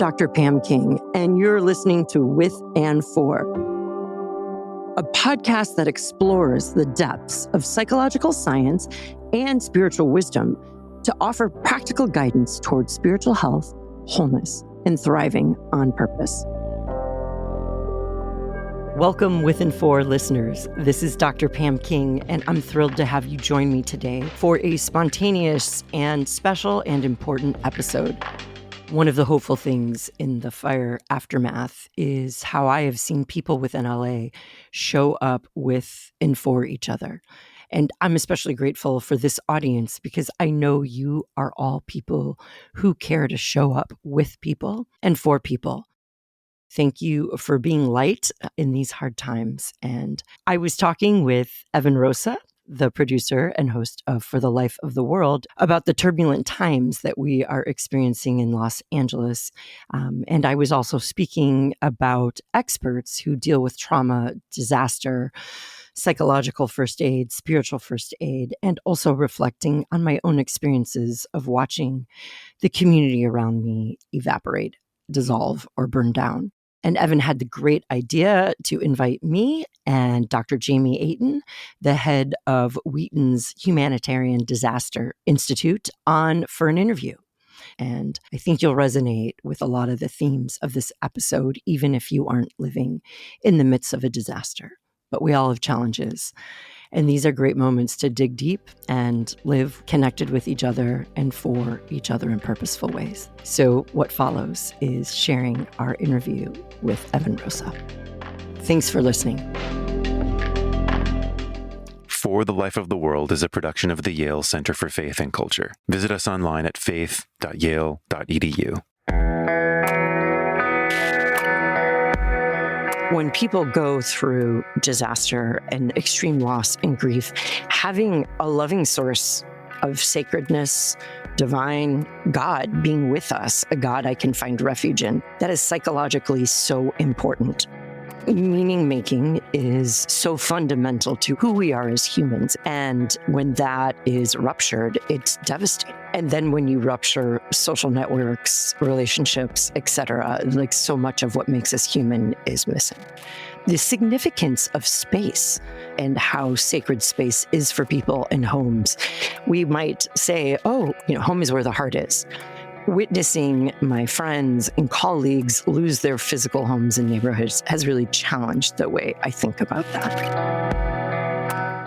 Dr. Pam King, and you're listening to With and For, a podcast that explores the depths of psychological science and spiritual wisdom to offer practical guidance towards spiritual health, wholeness, and thriving on purpose. Welcome With and For listeners. This is Dr. Pam King, and I'm thrilled to have you join me today for a spontaneous and special and important episode. One of the hopeful things in the fire aftermath is how I have seen people with NLA show up with and for each other. And I'm especially grateful for this audience because I know you are all people who care to show up with people and for people. Thank you for being light in these hard times. And I was talking with Evan Rosa, the producer and host of For the Life of the World, about the turbulent times that we are experiencing in Los Angeles. And I was also speaking about experts who deal with trauma, disaster, psychological first aid, spiritual first aid, and also reflecting on my own experiences of watching the community around me evaporate, dissolve, or burn down. And Evan had the great idea to invite me and Dr. Jamie Aten, the head of Wheaton's Humanitarian Disaster Institute, on for an interview. And I think you'll resonate with a lot of the themes of this episode, even if you aren't living in the midst of a disaster. But we all have challenges. And these are great moments to dig deep and live connected with each other and for each other in purposeful ways. So what follows is sharing our interview with Evan Rosa. Thanks for listening. For the Life of the World is a production of the Yale Center for Faith and Culture. Visit us online at faith.yale.edu. When people go through disaster and extreme loss and grief, having a loving source of sacredness, divine God being with us, a God I can find refuge in, that is psychologically so important. Meaning making is so fundamental to who we are as humans. And when that is ruptured, it's devastating. And then when you rupture social networks, relationships, etc., like so much of what makes us human is missing. The significance of space and how sacred space is for people in homes. We might say, home is where the heart is. Witnessing my friends and colleagues lose their physical homes and neighborhoods has really challenged the way I think about that.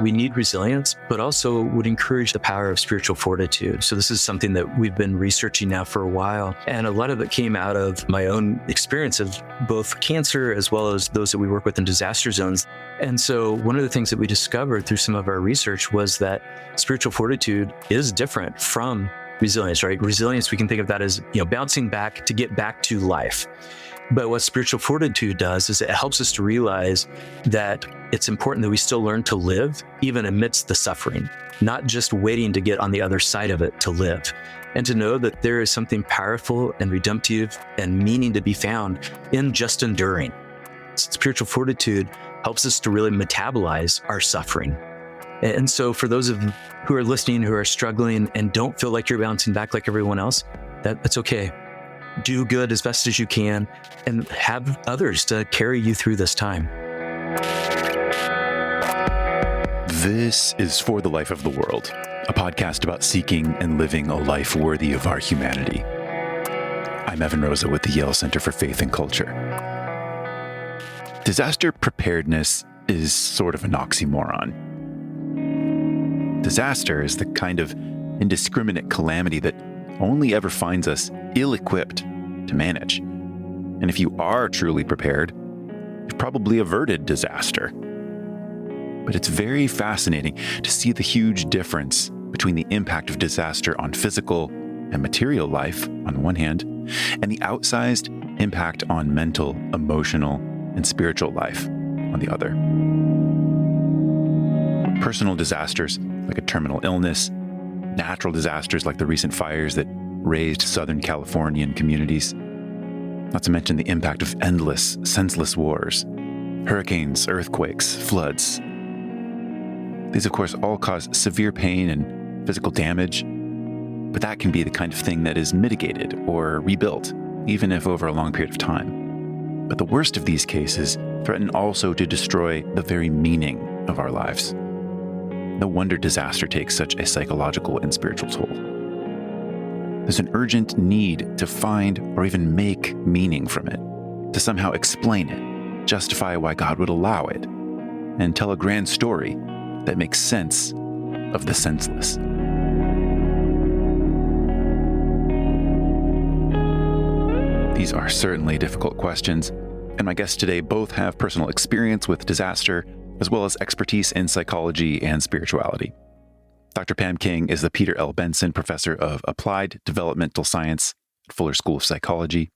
We need resilience, but also would encourage the power of spiritual fortitude. So this is something that we've been researching now for a while. And a lot of it came out of my own experience of both cancer as well as those that we work with in disaster zones. And so one of the things that we discovered through some of our research was that spiritual fortitude is different from resilience, right? Resilience, we can think of that as, bouncing back to get back to life. But what spiritual fortitude does is it helps us to realize that it's important that we still learn to live even amidst the suffering, not just waiting to get on the other side of it to live, and to know that there is something powerful and redemptive and meaning to be found in just enduring. Spiritual fortitude helps us to really metabolize our suffering. And so for those of you who are listening, who are struggling and don't feel like you're bouncing back like everyone else, that's okay. Do good as best as you can and have others to carry you through this time. This is For the Life of the World, a podcast about seeking and living a life worthy of our humanity. I'm Evan Rosa with the Yale Center for Faith and Culture. Disaster preparedness is sort of an oxymoron. Disaster is the kind of indiscriminate calamity that only ever finds us ill-equipped to manage. And if you are truly prepared, you've probably averted disaster. But it's very fascinating to see the huge difference between the impact of disaster on physical and material life on the one hand, and the outsized impact on mental, emotional, and spiritual life on the other. Personal disasters like a terminal illness, natural disasters like the recent fires that razed Southern Californian communities, not to mention the impact of endless, senseless wars, hurricanes, earthquakes, floods. These, of course, all cause severe pain and physical damage, but that can be the kind of thing that is mitigated or rebuilt even if over a long period of time. But the worst of these cases threaten also to destroy the very meaning of our lives. No wonder disaster takes such a psychological and spiritual toll. There's an urgent need to find or even make meaning from it, to somehow explain it, justify why God would allow it, and tell a grand story that makes sense of the senseless. These are certainly difficult questions, and my guests today both have personal experience with disaster, as well as expertise in psychology and spirituality. Dr. Pam King is the Peter L. Benson Professor of Applied Developmental Science at Fuller School of Psychology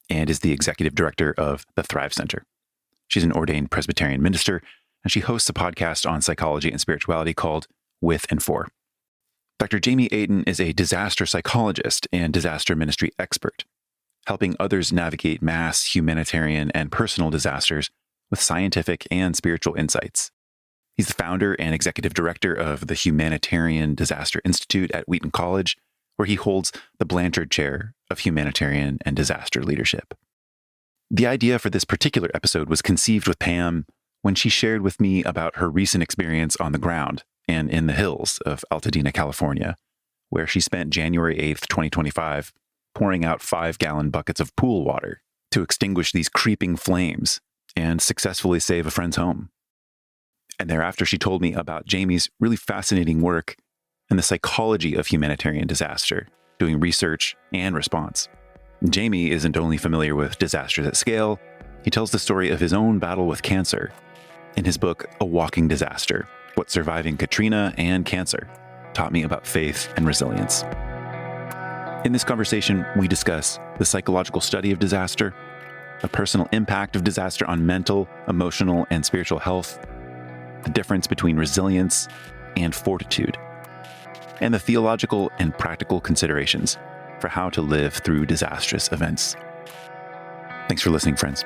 and is the Executive Director of the Thrive Center. She's an ordained Presbyterian minister, and she hosts a podcast on psychology and spirituality called With and For. Dr. Jamie Aten is a disaster psychologist and disaster ministry expert, helping others navigate mass, humanitarian, and personal disasters with scientific and spiritual insights. He's the founder and executive director of the Humanitarian Disaster Institute at Wheaton College, where he holds the Blanchard Chair of Humanitarian and Disaster Leadership. The idea for this particular episode was conceived with Pam when she shared with me about her recent experience on the ground and in the hills of Altadena, California, where she spent January 8th, 2025, pouring out 5-gallon buckets of pool water to extinguish these creeping flames and successfully save a friend's home. And thereafter, she told me about Jamie's really fascinating work in the psychology of humanitarian disaster, doing research and response. Jamie isn't only familiar with disasters at scale, he tells the story of his own battle with cancer in his book, A Walking Disaster: What Surviving Katrina and Cancer Taught Me About Faith and Resilience. In this conversation, we discuss the psychological study of disaster, the personal impact of disaster on mental, emotional, and spiritual health, the difference between resilience and fortitude, and the theological and practical considerations for how to live through disastrous events. Thanks for listening, friends.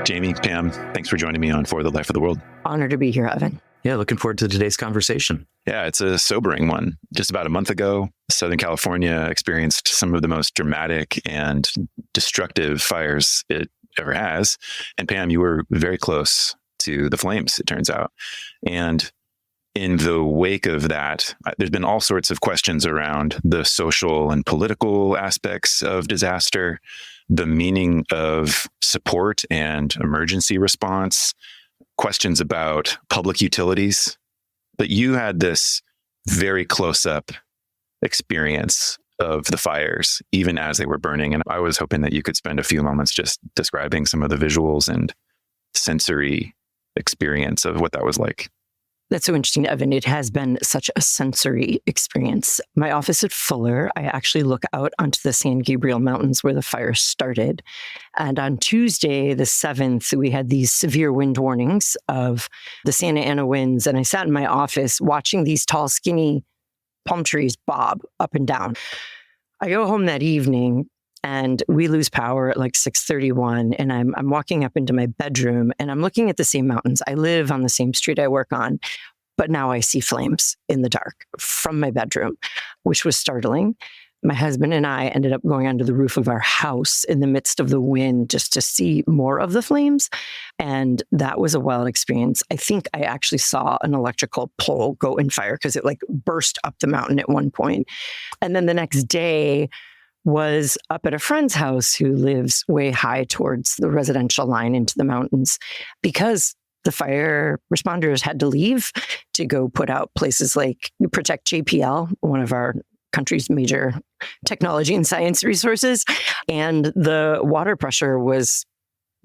Jamie, Pam, thanks for joining me on For the Life of the World. Honored to be here, Evan. Yeah, looking forward to today's conversation. Yeah, it's a sobering one. Just about a month ago, Southern California experienced some of the most dramatic and destructive fires it ever has. And Pam, you were very close to the flames, it turns out. And in the wake of that, there's been all sorts of questions around the social and political aspects of disaster, the meaning of support and emergency response, questions about public utilities. But you had this very close-up experience of the fires, even as they were burning. And I was hoping that you could spend a few moments just describing some of the visuals and sensory experience of what that was like. That's so interesting, Evan. It has been such a sensory experience. My office at Fuller, I actually look out onto the San Gabriel Mountains where the fire started. And on Tuesday, the 7th, we had these severe wind warnings of the Santa Ana winds. And I sat in my office watching these tall, skinny palm trees bob up and down. I go home that evening and we lose power at like 6:31. And I'm walking up into my bedroom and I'm looking at the same mountains. I live on the same street I work on, but now I see flames in the dark from my bedroom, which was startling. My husband and I ended up going onto the roof of our house in the midst of the wind just to see more of the flames. And that was a wild experience. I think I actually saw an electrical pole go in fire because it like burst up the mountain at one point. And then the next day, was up at a friend's house who lives way high towards the residential line into the mountains because the fire responders had to leave to go put out places like Protect JPL, one of our country's major technology and science resources. And the water pressure was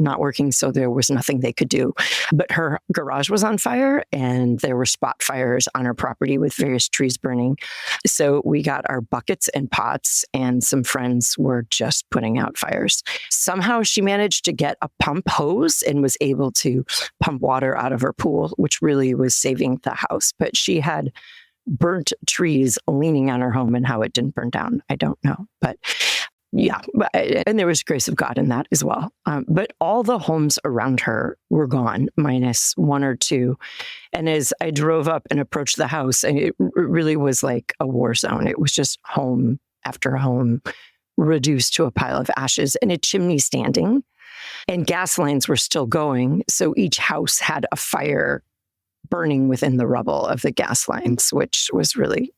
not working, so there was nothing they could do. But her garage was on fire and there were spot fires on her property with various trees burning. So we got our buckets and pots and some friends were just putting out fires. Somehow she managed to get a pump hose and was able to pump water out of her pool, which really was saving the house. But she had burnt trees leaning on her home, and how it didn't burn down, I don't know. But yeah, and there was grace of God in that as well. But all the homes around her were gone, minus one or two. And as I drove up and approached the house, it really was like a war zone. It was just home after home reduced to a pile of ashes and a chimney standing. And gas lines were still going. So each house had a fire burning within the rubble of the gas lines, which was really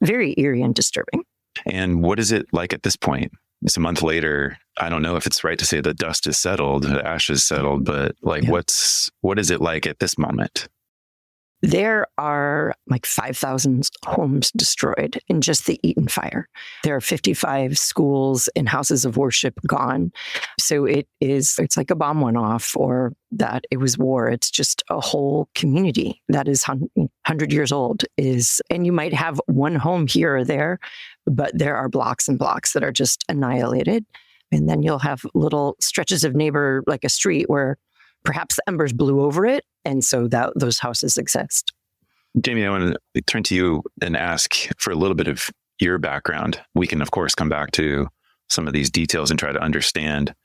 very eerie and disturbing. And what is it like at this point? It's a month later. I don't know if it's right to say the dust is settled, the ashes settled, but like, what is it like at this moment? There are like 5,000 homes destroyed in just the Aten fire. There are 55 schools and houses of worship gone. So it's like a bomb went off or that it was war. It's just a whole community that is 100 years old and you might have one home here or there, but there are blocks and blocks that are just annihilated. And then you'll have little stretches of neighbor, like a street where perhaps the embers blew over it. And so those houses exist. Jamie, I want to turn to you and ask for a little bit of your background. We can, of course, come back to some of these details and try to understand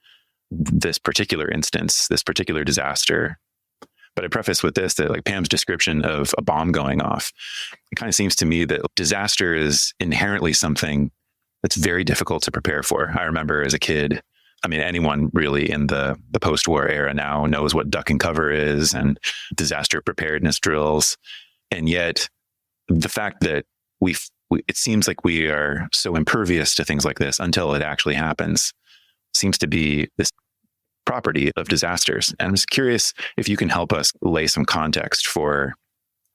this particular instance, this particular disaster. But I preface with this, that like Pam's description of a bomb going off, it kind of seems to me that disaster is inherently something that's very difficult to prepare for. I remember as a kid, I mean, anyone really in the post-war era now knows what duck and cover is and disaster preparedness drills. And yet the fact that it seems like we are so impervious to things like this until it actually happens seems to be this property of disasters. And I'm just curious if you can help us lay some context for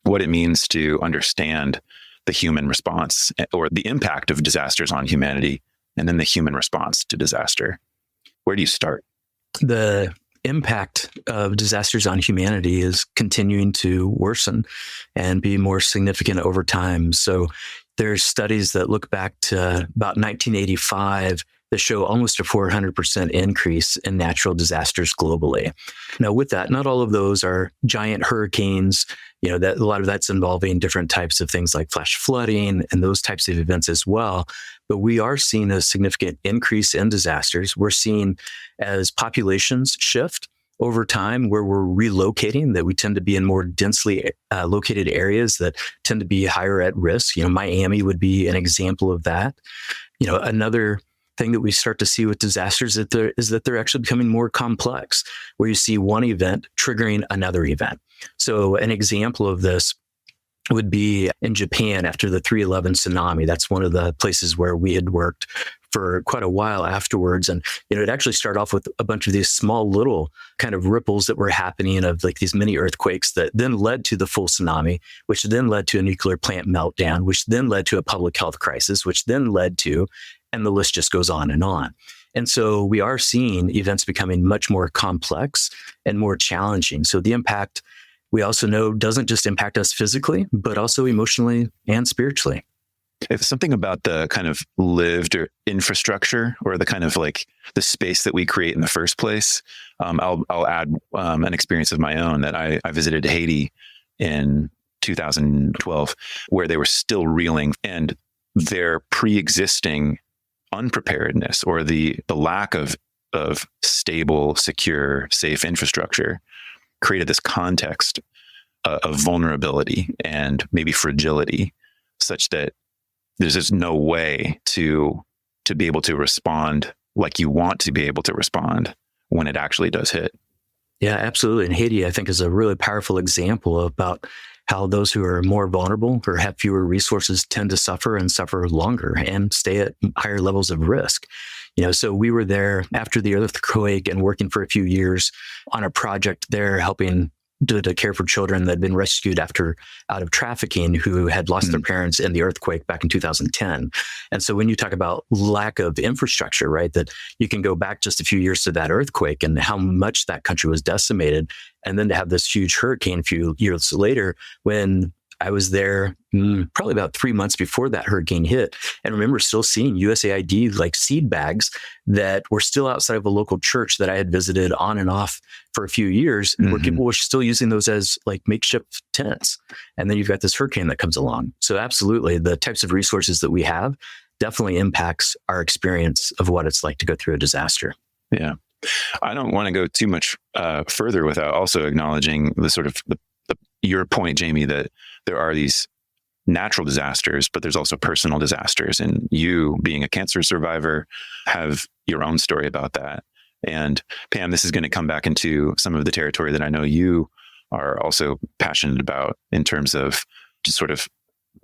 what it means to understand the human response or the impact of disasters on humanity and then the human response to disaster. Where do you start? The impact of disasters on humanity is continuing to worsen and be more significant over time. So there's studies that look back to about 1985 that show almost a 400% increase in natural disasters globally. Now, with that, not all of those are giant hurricanes. That a lot of that's involving different types of things like flash flooding and those types of events as well. But we are seeing a significant increase in disasters. We're seeing as populations shift over time where we're relocating, that we tend to be in more densely located areas that tend to be higher at risk. Miami would be an example of that. Another thing that we start to see with disasters is that they're actually becoming more complex, where you see one event triggering another event. So an example of this would be in Japan after the 3/11 tsunami. That's one of the places where we had worked for quite a while afterwards. And, it actually started off with a bunch of these small little kind of ripples that were happening of like these mini earthquakes that then led to the full tsunami, which then led to a nuclear plant meltdown, which then led to a public health crisis, which then led to, and the list just goes on. And so we are seeing events becoming much more complex and more challenging. So the impact, we also know, doesn't just impact us physically, but also emotionally and spiritually. If something about the kind of lived or infrastructure or the kind of like the space that we create in the first place, I'll add an experience of my own that I visited Haiti in 2012, where they were still reeling, and their pre-existing unpreparedness or the lack of stable, secure, safe infrastructure created this context of vulnerability and maybe fragility, such that there's just no way to be able to respond like you want to be able to respond when it actually does hit. Yeah, absolutely. And Haiti, I think, is a really powerful example about how those who are more vulnerable or have fewer resources tend to suffer and suffer longer and stay at higher levels of risk. So we were there after the earthquake and working for a few years on a project there, helping to care for children that had been rescued out of trafficking who had lost their parents in the earthquake back in 2010. And so when you talk about lack of infrastructure, right, that you can go back just a few years to that earthquake and how much that country was decimated. And then to have this huge hurricane a few years later, when I was there probably about 3 months before that hurricane hit, and remember still seeing USAID like seed bags that were still outside of a local church that I had visited on and off for a few years, where people were still using those as like makeshift tents. And then you've got this hurricane that comes along. So absolutely, the types of resources that we have definitely impacts our experience of what it's like to go through a disaster. Yeah. I don't want to go too much further without also acknowledging the sort of your point, Jamie, that there are these natural disasters, but there's also personal disasters. And you, being a cancer survivor, have your own story about that. And Pam, this is going to come back into some of the territory that I know you are also passionate about in terms of just sort of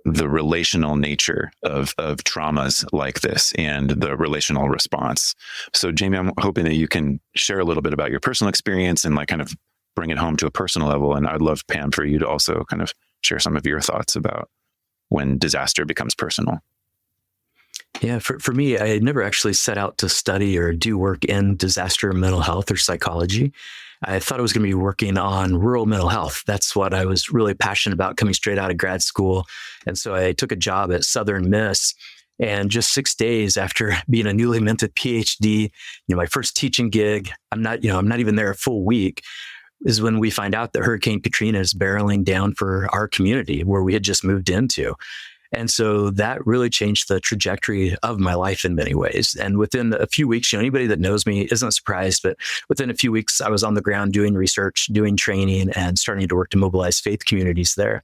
the relational nature of traumas like this and the relational response. So Jamie, I'm hoping that you can share a little bit about your personal experience and like kind of bring it home to a personal level. And I'd love, Pam, for you to also kind of share some of your thoughts about when disaster becomes personal. Yeah, for me, I had never actually set out to study or do work in disaster mental health or psychology. I thought I was going to be working on rural mental health. That's what I was really passionate about coming straight out of grad school. And so I took a job at Southern Miss. And just 6 days after being a newly minted PhD, my first teaching gig, I'm not even there a full week, is when we find out that Hurricane Katrina is barreling down for our community where we had just moved into. And so that really changed the trajectory of my life in many ways. And within a few weeks, anybody that knows me isn't surprised, but within a few weeks, I was on the ground doing research, doing training, and starting to work to mobilize faith communities there.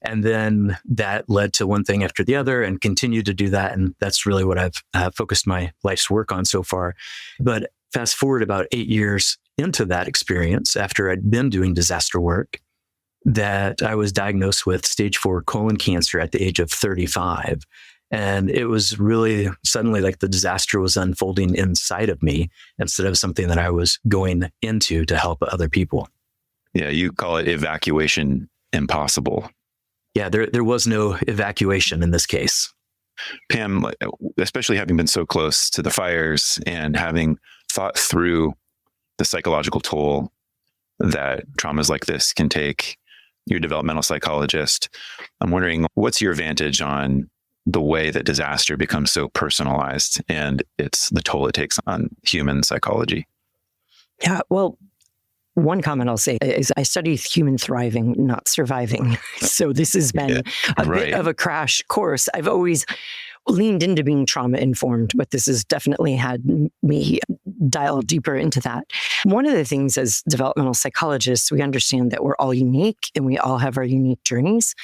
And then that led to one thing after the other and continued to do that. And that's really what I've focused my life's work on so far. But fast forward about 8 years into that experience, after I'd been doing disaster work, that I was diagnosed with stage 4 colon cancer at the age of 35. And it was really suddenly like the disaster was unfolding inside of me instead of something that I was going into to help other people. Yeah, you call it evacuation impossible. Yeah, there was no evacuation in this case. Pam, especially having been so close to the fires and having thought through the psychological toll that traumas like this can take, you're a developmental psychologist. I'm wondering, what's your vantage on the way that disaster becomes so personalized and it's the toll it takes on human psychology? Yeah, well, one comment I'll say is I study human thriving, not surviving. So this has been a bit of a crash course. I've always leaned into being trauma informed, but this has definitely had me dial deeper into that. One of the things as developmental psychologists, we understand that we're all unique and we all have our unique journeys.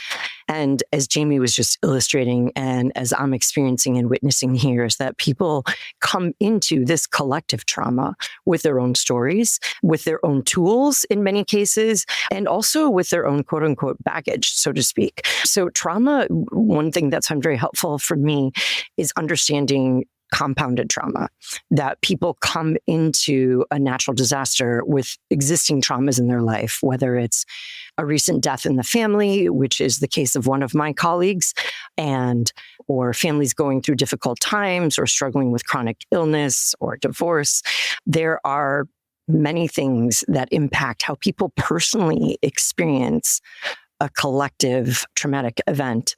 And as Jamie was just illustrating, and as I'm experiencing and witnessing here, is that people come into this collective trauma with their own stories, with their own tools in many cases, and also with their own quote unquote baggage, so to speak. So trauma, one thing that's been very helpful for me is understanding compounded trauma, that people come into a natural disaster with existing traumas in their life, whether it's a recent death in the family, which is the case of one of my colleagues, or families going through difficult times or struggling with chronic illness or divorce. There are many things that impact how people personally experience a collective traumatic event.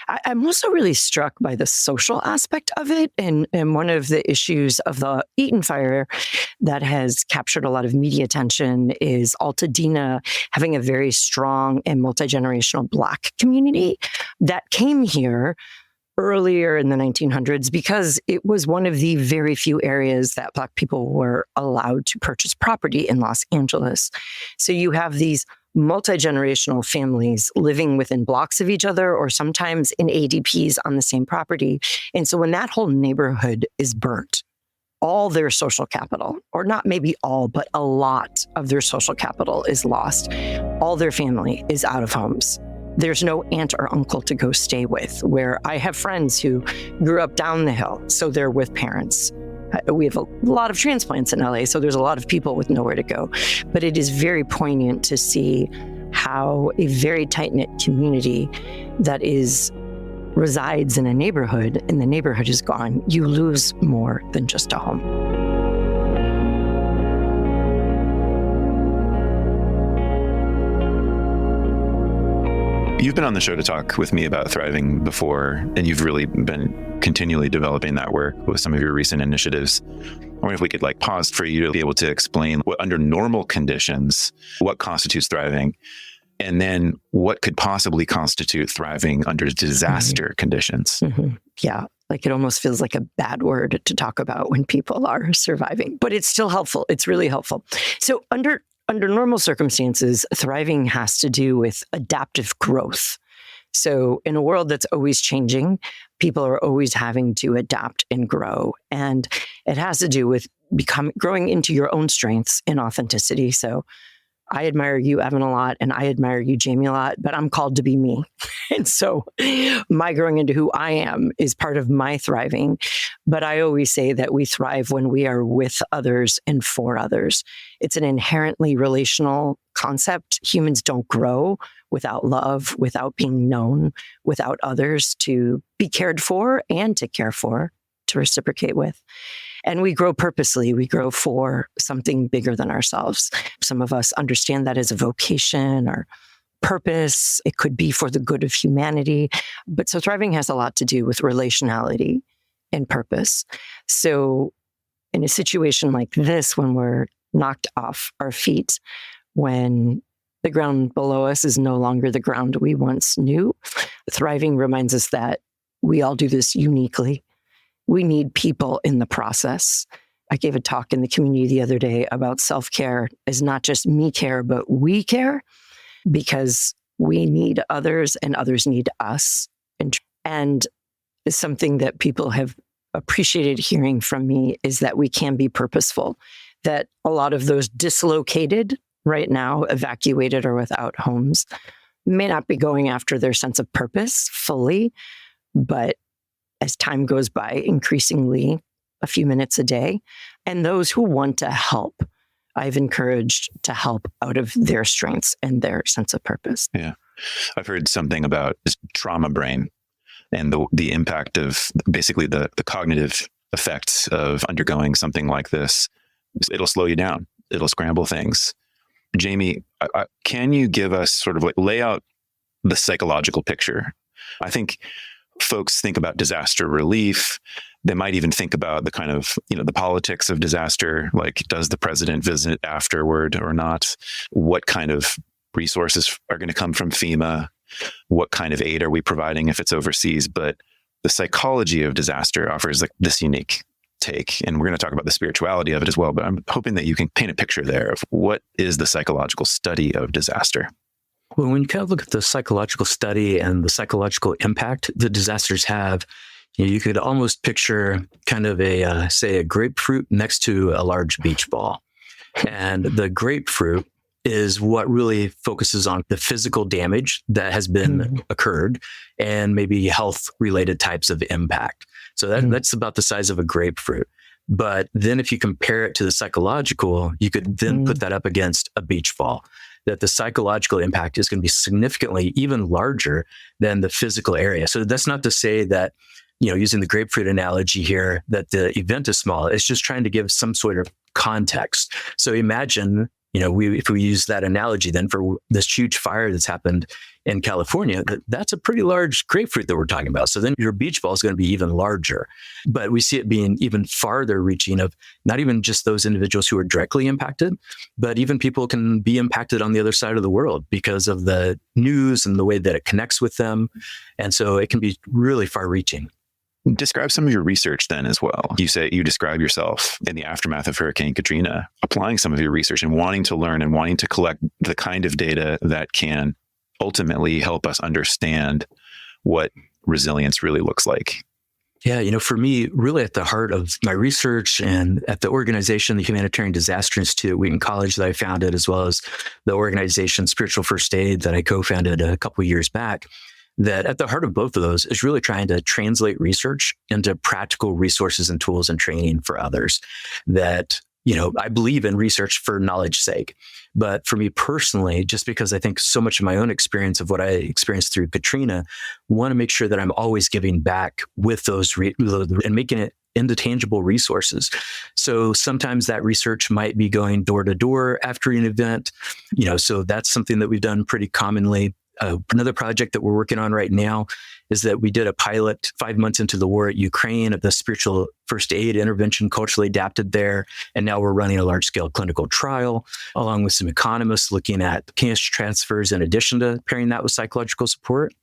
I'm also really struck by the social aspect of it. And one of the issues of the Aten fire that has captured a lot of media attention is Altadena having a very strong and multi-generational Black community that came here earlier in the 1900s because it was one of the very few areas that Black people were allowed to purchase property in Los Angeles. So you have these multi-generational families living within blocks of each other or sometimes in ADPs on the same property. And so when that whole neighborhood is burnt, all their social capital, or not maybe all, but a lot of their social capital is lost. All their family is out of homes. There's no aunt or uncle to go stay with, where I have friends who grew up down the hill, so they're with parents. We have a lot of transplants in LA, so there's a lot of people with nowhere to go. But it is very poignant to see how a very tight-knit community that resides in a neighborhood, and the neighborhood is gone, you lose more than just a home. You've been on the show to talk with me about thriving before, and you've really been continually developing that work with some of your recent initiatives. I wonder if we could pause for you to be able to explain what under normal conditions, what constitutes thriving, and then what could possibly constitute thriving under disaster conditions. Mm-hmm. Yeah. It almost feels like a bad word to talk about when people are surviving, but it's still helpful. It's really helpful. So under normal circumstances, thriving has to do with adaptive growth. So in a world that's always changing, people are always having to adapt and grow. And it has to do with growing into your own strengths in authenticity. So I admire you, Evan, a lot, and I admire you, Jamie, a lot, but I'm called to be me. And so my growing into who I am is part of my thriving. But I always say that we thrive when we are with others and for others. It's an inherently relational concept. Humans don't grow without love, without being known, without others to be cared for and to care for, to reciprocate with. And we grow purposely. We grow for something bigger than ourselves. Some of us understand that as a vocation or purpose. It could be for the good of humanity. But so thriving has a lot to do with relationality and purpose. So in a situation like this, when we're knocked off our feet, when the ground below us is no longer the ground we once knew, thriving reminds us that we all do this uniquely. We need people in the process. I gave a talk in the community the other day about self-care is not just me care, but we care, because we need others and others need us. And it's something that people have appreciated hearing from me is that we can be purposeful, that a lot of those dislocated right now, evacuated or without homes, may not be going after their sense of purpose fully, but as time goes by, increasingly a few minutes a day. And those who want to help, I've encouraged to help out of their strengths and their sense of purpose. Yeah. I've heard something about trauma brain and the impact of basically the cognitive effects of undergoing something like this. It'll slow you down. It'll scramble things. Jamie, can you give us sort of like lay out the psychological picture? I think folks think about disaster relief. They might even think about the kind of, the politics of disaster, like does the president visit afterward or not? What kind of resources are going to come from FEMA? What kind of aid are we providing if it's overseas? But the psychology of disaster offers like this unique take. And we're going to talk about the spirituality of it as well. But I'm hoping that you can paint a picture there of what is the psychological study of disaster. Well, when you kind of look at the psychological study and the psychological impact that disasters have, you could almost picture kind of say a grapefruit next to a large beach ball. And the grapefruit is what really focuses on the physical damage that has been occurred and maybe health related types of impact. So that's about the size of a grapefruit. But then if you compare it to the psychological, you could then put that up against a beach ball, that the psychological impact is going to be significantly even larger than the physical area. So that's not to say that, using the grapefruit analogy here, that the event is small. It's just trying to give some sort of context. So imagine, if we use that analogy then for this huge fire that's happened in California, that's a pretty large grapefruit that we're talking about. So then your beach ball is going to be even larger. But we see it being even farther reaching of not even just those individuals who are directly impacted, but even people can be impacted on the other side of the world because of the news and the way that it connects with them. And so it can be really far reaching. Describe some of your research then as well. You say you describe yourself in the aftermath of Hurricane Katrina, applying some of your research and wanting to learn and wanting to collect the kind of data that can ultimately help us understand what resilience really looks like. Yeah, for me, really at the heart of my research and at the organization, the Humanitarian Disaster Institute at Wheaton College that I founded, as well as the organization Spiritual First Aid that I co-founded a couple of years back, that at the heart of both of those is really trying to translate research into practical resources and tools and training for others. That, I believe in research for knowledge's sake. But for me personally, just because I think so much of my own experience of what I experienced through Katrina, want to make sure that I'm always giving back with those and making it into tangible resources. So sometimes that research might be going door to door after an event, so that's something that we've done pretty commonly. Another project that we're working on right now is that we did a pilot 5 months into the war at Ukraine of the spiritual first aid intervention, culturally adapted there. And now we're running a large scale clinical trial along with some economists looking at cancer transfers in addition to pairing that with psychological support.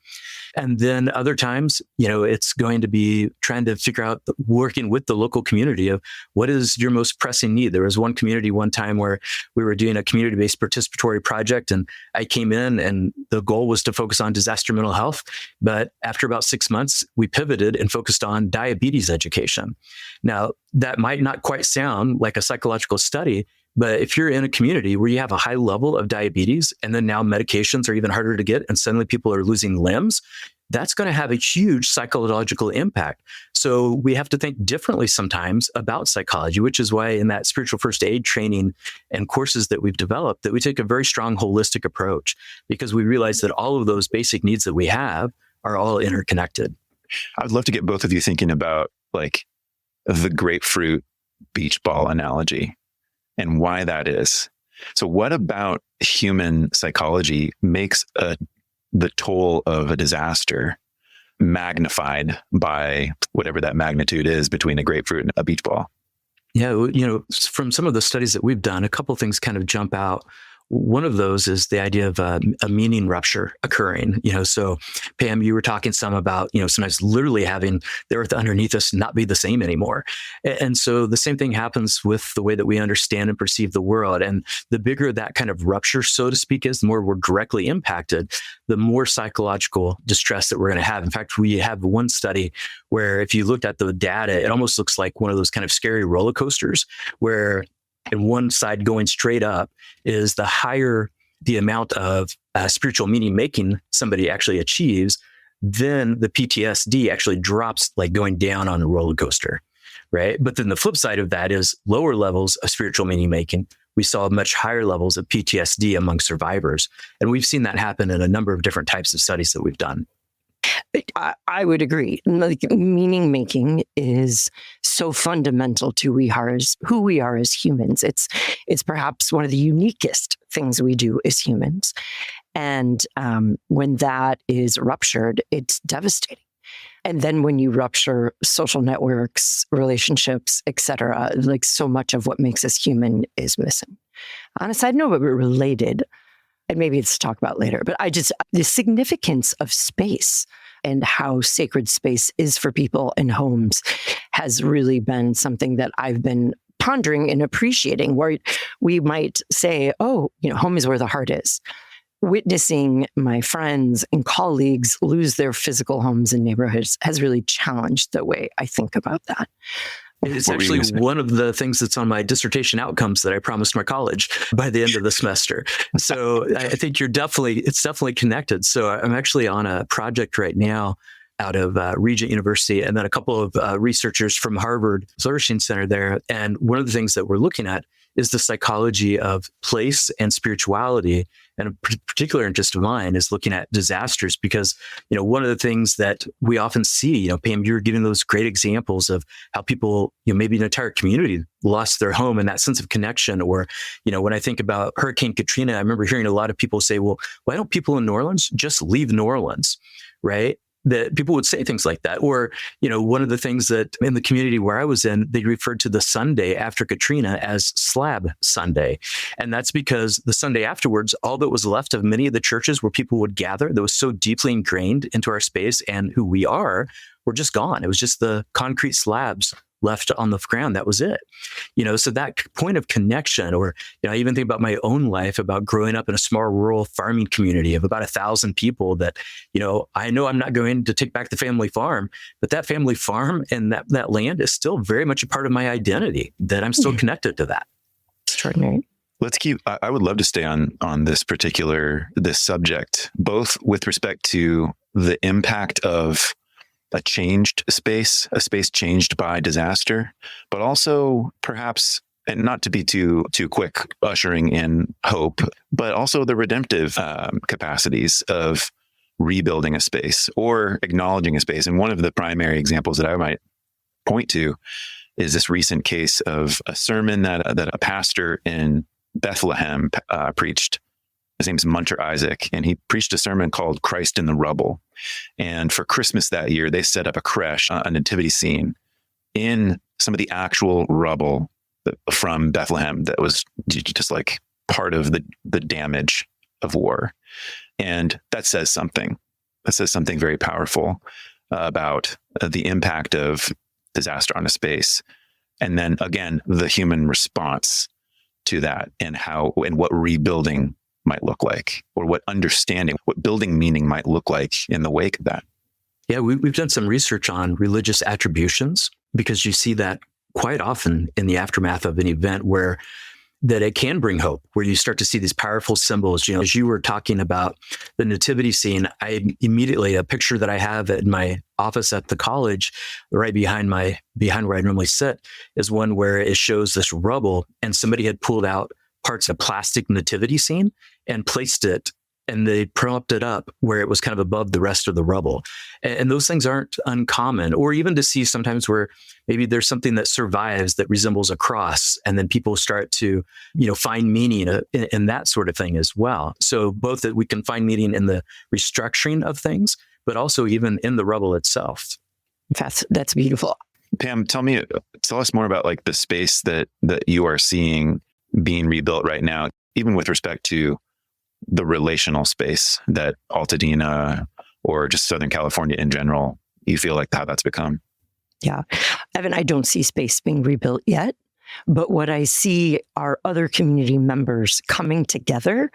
And then other times, it's going to be trying to figure out, working with the local community of what is your most pressing need. There was one community one time where we were doing a community-based participatory project, and I came in and the goal was to focus on disaster mental health. But after about 6 months, we pivoted and focused on diabetes education. Now, that might not quite sound like a psychological study, but if you're in a community where you have a high level of diabetes and then now medications are even harder to get and suddenly people are losing limbs, that's going to have a huge psychological impact. So we have to think differently sometimes about psychology, which is why in that spiritual first aid training and courses that we've developed, that we take a very strong holistic approach, because we realize that all of those basic needs that we have are all interconnected. I would love to get both of you thinking about like the grapefruit beach ball analogy and why that is. So what about human psychology makes the toll of a disaster magnified by whatever that magnitude is between a grapefruit and a beach ball? Yeah, from some of the studies that we've done, a couple of things kind of jump out. One of those is the idea of a meaning rupture occurring. So Pam, you were talking some about, sometimes literally having the earth underneath us not be the same anymore. And so the same thing happens with the way that we understand and perceive the world. And the bigger that kind of rupture, so to speak, is, the more we're directly impacted, the more psychological distress that we're going to have. In fact, we have one study where if you looked at the data, it almost looks like one of those kind of scary roller coasters where and one side going straight up is the higher the amount of spiritual meaning making somebody actually achieves, then the PTSD actually drops like going down on a roller coaster, right? But then the flip side of that is lower levels of spiritual meaning making. We saw much higher levels of PTSD among survivors. And we've seen that happen in a number of different types of studies that we've done. I would agree. Like, meaning making is so fundamental to who we are as humans. It's perhaps one of the uniquest things we do as humans. And when that is ruptured, it's devastating. And then when you rupture social networks, relationships, etc., like so much of what makes us human is missing. On a side note, but we're related, and maybe it's to talk about later, but the significance of space and how sacred space is for people in homes has really been something that I've been pondering and appreciating, where we might say, oh, home is where the heart is. Witnessing my friends and colleagues lose their physical homes and neighborhoods has really challenged the way I think about that. It's actually one of the things that's on my dissertation outcomes that I promised my college by the end of the semester. So I think it's definitely connected. So I'm actually on a project right now out of Regent University, and then a couple of researchers from Harvard Flourishing Center there. And one of the things that we're looking at is the psychology of place and spirituality. And a particular interest of mine is looking at disasters, because, one of the things that we often see, Pam, you're giving those great examples of how people, maybe an entire community lost their home and that sense of connection. Or, when I think about Hurricane Katrina, I remember hearing a lot of people say, well, why don't people in New Orleans just leave New Orleans, right? That people would say things like that. Or, one of the things that in the community where I was in, they referred to the Sunday after Katrina as Slab Sunday. And that's because the Sunday afterwards, all that was left of many of the churches where people would gather that was so deeply ingrained into our space and who we are, were just gone. It was just the concrete slabs left on the ground. That was it. So that point of connection, or, I even think about my own life, about growing up in a small rural farming community of about 1,000 people that, I know I'm not going to take back the family farm, but that family farm and that land is still very much a part of my identity, that I'm still connected to that. Extraordinary. I would love to stay on this subject, both with respect to the impact of a changed space, a space changed by disaster, but also perhaps, and not to be too quick ushering in hope, but also the redemptive capacities of rebuilding a space or acknowledging a space. And one of the primary examples that I might point to is this recent case of a sermon that a pastor in Bethlehem preached His name's Munter Isaac, and he preached a sermon called Christ in the Rubble. And for Christmas that year, they set up a creche, a nativity scene in some of the actual rubble from Bethlehem that was just like part of the damage of war. And that says something. That says something very powerful about the impact of disaster on a space. And then again, the human response to that, and what rebuilding might look like, or what understanding, what building meaning might look like in the wake of that. Yeah, we've done some research on religious attributions, because you see that quite often in the aftermath of an event where that it can bring hope, where you start to see these powerful symbols. As you were talking about the nativity scene, a picture that I have in my office at the college, right behind where I normally sit, is one where it shows this rubble, and somebody had pulled out parts of plastic nativity scene and placed it, and they propped it up where it was kind of above the rest of the rubble. And those things aren't uncommon, or even to see sometimes where maybe there's something that survives that resembles a cross, and then people start to, find meaning in that sort of thing as well. So both that we can find meaning in the restructuring of things, but also even in the rubble itself. That's beautiful. Pam, tell us more about like the space that you are seeing being rebuilt right now, even with respect to the relational space that Altadena or just Southern California in general, you feel like how that's become? Yeah. Evan, I don't see space being rebuilt yet, but what I see are other community members coming together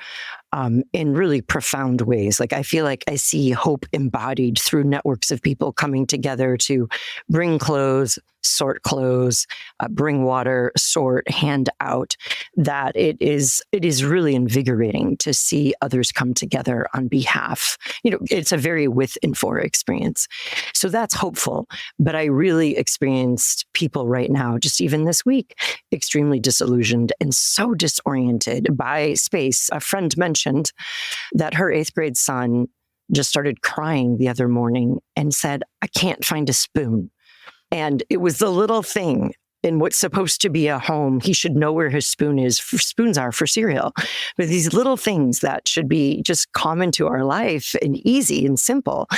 in really profound ways. Like I feel like I see hope embodied through networks of people coming together to bring clothes, sort clothes, bring water, sort, hand out. That it is really invigorating to see others come together on behalf. It's a very with and for experience. So that's hopeful. But I really experienced people right now, just even this week, extremely disillusioned and so disoriented by space. A friend mentioned that her 8th grade son just started crying the other morning and said, "I can't find a spoon." And it was the little thing in what's supposed to be a home. He should know where his spoon is. Spoons are for cereal. But these little things that should be just common to our life and easy and simple.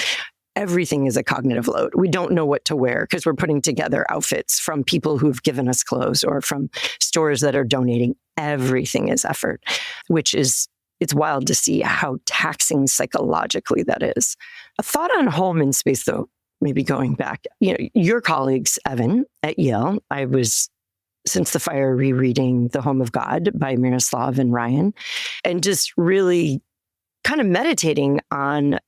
Everything is a cognitive load. We don't know what to wear because we're putting together outfits from people who've given us clothes or from stores that are donating. Everything is effort, it's wild to see how taxing psychologically that is. A thought on home and space, though, maybe going back, your colleagues, Evan, at Yale, I was, since the fire, rereading The Home of God by Miroslav and Ryan, and just really kind of meditating on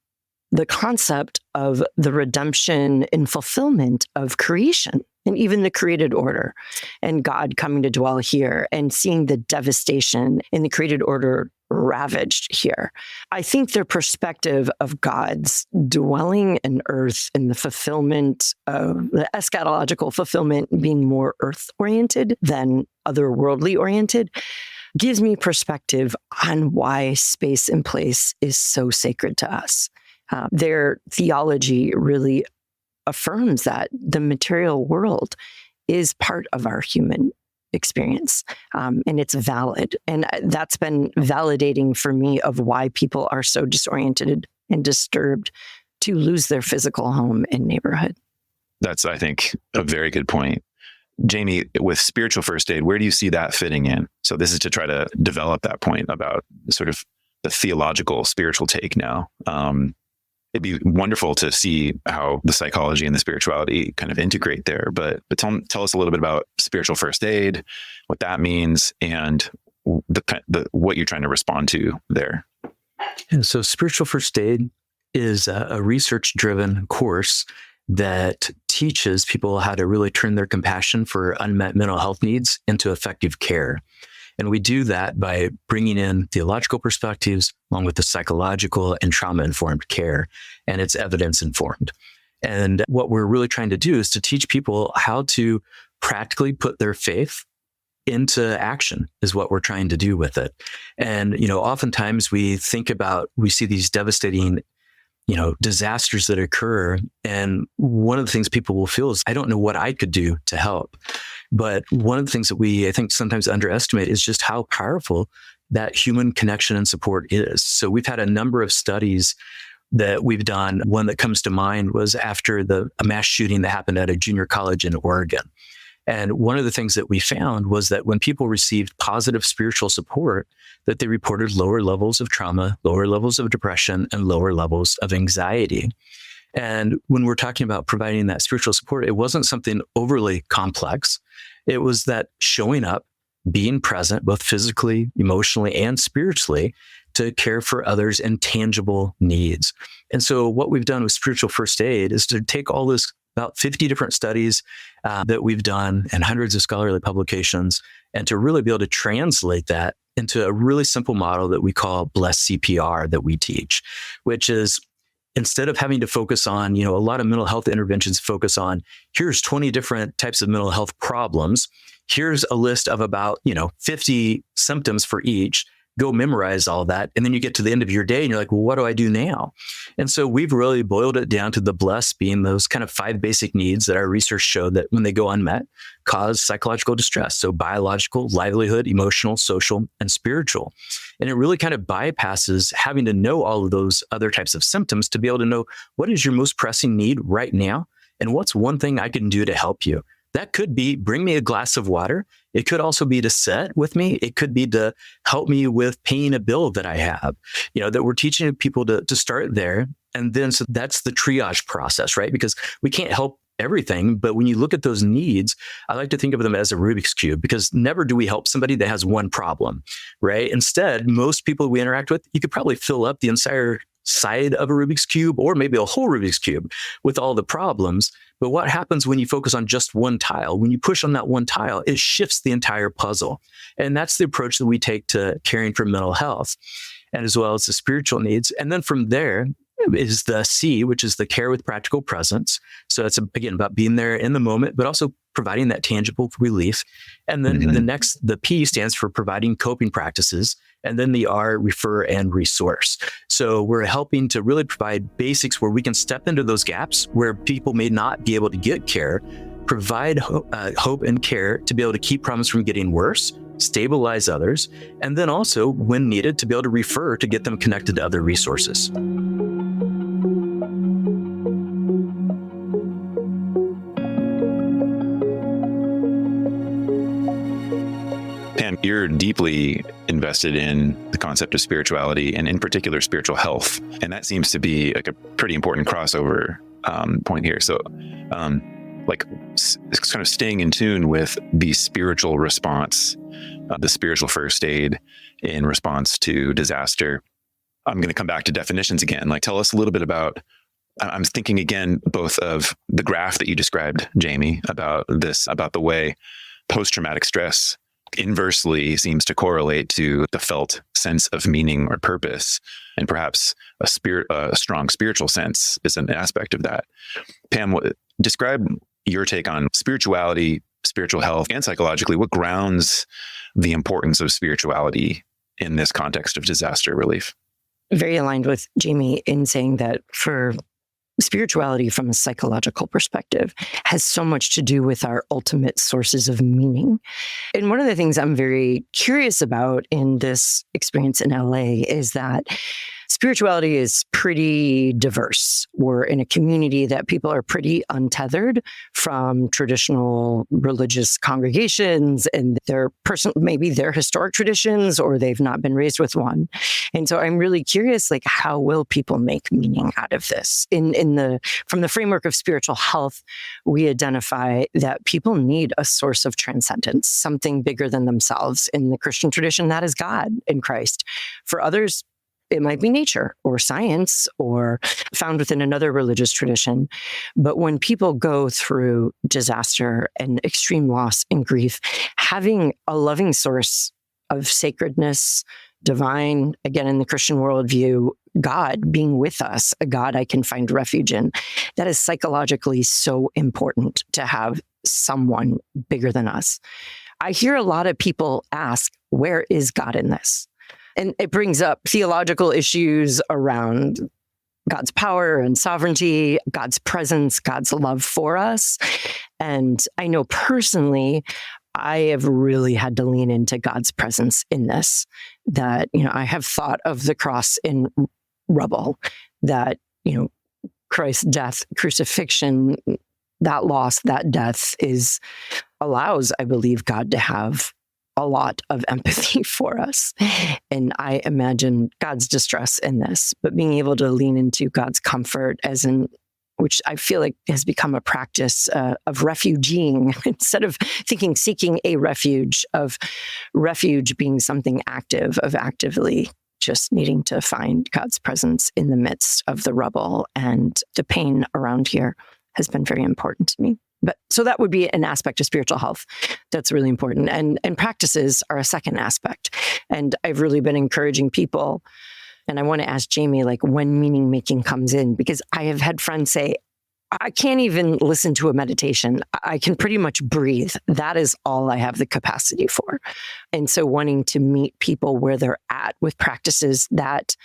the concept of the redemption and fulfillment of creation and even the created order, and God coming to dwell here and seeing the devastation in the created order ravaged here. I think their perspective of God's dwelling in earth and the fulfillment of the eschatological fulfillment being more earth-oriented than otherworldly oriented gives me perspective on why space and place is so sacred to us. Their theology really affirms that the material world is part of our human experience, and it's valid. And that's been validating for me of why people are so disoriented and disturbed to lose their physical home and neighborhood. That's, I think, a very good point. Jamie, with spiritual first aid, where do you see that fitting in? So this is to try to develop that point about sort of the theological, spiritual take now. It'd be wonderful to see how the psychology and the spirituality kind of integrate there. But tell us a little bit about spiritual first aid, what that means, and what you're trying to respond to there. Yeah, so spiritual first aid is a research-driven course that teaches people how to really turn their compassion for unmet mental health needs into effective care. And we do that by bringing in theological perspectives along with the psychological and trauma-informed care, and it's evidence-informed. And what we're really trying to do is to teach people how to practically put their faith into action is what we're trying to do with it. And, oftentimes we see these devastating disasters that occur. And one of the things people will feel is, I don't know what I could do to help. But one of the things that I think sometimes underestimate is just how powerful that human connection and support is. So we've had a number of studies that we've done. One that comes to mind was after a mass shooting that happened at a junior college in Oregon. And one of the things that we found was that when people received positive spiritual support, that they reported lower levels of trauma, lower levels of depression, and lower levels of anxiety. And when we're talking about providing that spiritual support, it wasn't something overly complex. It was that showing up, being present, both physically, emotionally, and spiritually, to care for others in tangible needs. And so what we've done with spiritual first aid is to take all this, about 50 different studies that we've done and hundreds of scholarly publications, and to really be able to translate that into a really simple model that we call Blessed CPR that we teach, which is instead of having to focus on, a lot of mental health interventions focus on, here's 20 different types of mental health problems. Here's a list of about, 50 symptoms for each. Go memorize all that. And then you get to the end of your day and you're like, well, what do I do now? And so we've really boiled it down to the blessed being those kind of 5 basic needs that our research showed that when they go unmet, cause psychological distress. So biological, livelihood, emotional, social, and spiritual. And it really kind of bypasses having to know all of those other types of symptoms to be able to know what is your most pressing need right now? And what's one thing I can do to help you? That could be bring me a glass of water. It could also be to sit with me. It could be to help me with paying a bill that I have, that we're teaching people to start there. And then, so that's the triage process, right? Because we can't help everything. But when you look at those needs, I like to think of them as a Rubik's Cube, because never do we help somebody that has one problem, right? Instead, most people we interact with, you could probably fill up the entire side of a Rubik's Cube or maybe a whole Rubik's Cube with all the problems. But what happens when you focus on just one tile? When you push on that one tile, it shifts the entire puzzle. And that's the approach that we take to caring for mental health, and as well as the spiritual needs. And then from there is the C, which is the care with practical presence. So it's, again, about being there in the moment, but also providing that tangible relief. And then the P stands for providing coping practices. And then the R, refer and resource. So we're helping to really provide basics where we can step into those gaps where people may not be able to get care, provide hope and care to be able to keep problems from getting worse, stabilize others, and then also, when needed, to be able to refer to get them connected to other resources. Pam, you're deeply invested in the concept of spirituality and in particular spiritual health. And that seems to be like a pretty important crossover point here. So it's kind of staying in tune with the spiritual response, the spiritual first aid in response to disaster. I'm going to come back to definitions again. Tell us a little bit about, I'm thinking again, both of the graph that you described, Jamie, about the way post-traumatic stress inversely seems to correlate to the felt sense of meaning or purpose, and perhaps a strong spiritual sense is an aspect of that. Pam, describe your take on spirituality, spiritual health, and psychologically, what grounds the importance of spirituality in this context of disaster relief? Very aligned with Jamie in saying that for spirituality from a psychological perspective has so much to do with our ultimate sources of meaning. And one of the things I'm very curious about in this experience in LA is that spirituality is pretty diverse. We're in a community that people are pretty untethered from traditional religious congregations and maybe their historic traditions, or they've not been raised with one. And so I'm really curious, how will people make meaning out of this? From the framework of spiritual health, we identify that people need a source of transcendence, something bigger than themselves. In the Christian tradition, that is God in Christ. For others, it might be nature or science or found within another religious tradition. But when people go through disaster and extreme loss and grief, having a loving source of sacredness, divine, again, in the Christian worldview, God being with us, a God I can find refuge in, that is psychologically so important to have someone bigger than us. I hear a lot of people ask, where is God in this? And it brings up theological issues around God's power and sovereignty, God's presence, God's love for us. And I know personally, I have really had to lean into God's presence in this, that, I have thought of the cross in rubble, that, Christ's death, crucifixion, that loss, that death allows, I believe, God to have a lot of empathy for us. And I imagine God's distress in this, but being able to lean into God's comfort which I feel like has become a practice of refuging instead of seeking a refuge, of refuge being something active, of actively just needing to find God's presence in the midst of the rubble and the pain around here has been very important to me. But so that would be an aspect of spiritual health that's really important. And practices are a second aspect. And I've really been encouraging people. And I want to ask Jamie, when meaning making comes in, because I have had friends say, I can't even listen to a meditation. I can pretty much breathe. That is all I have the capacity for. And so wanting to meet people where they're at with practices that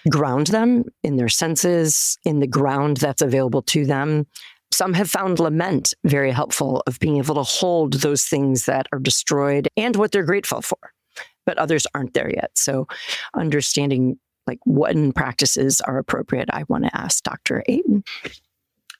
ground them in their senses, in the ground that's available to them. Some have found lament very helpful, of being able to hold those things that are destroyed and what they're grateful for, but others aren't there yet. So understanding what practices are appropriate, I want to ask Dr. Aten.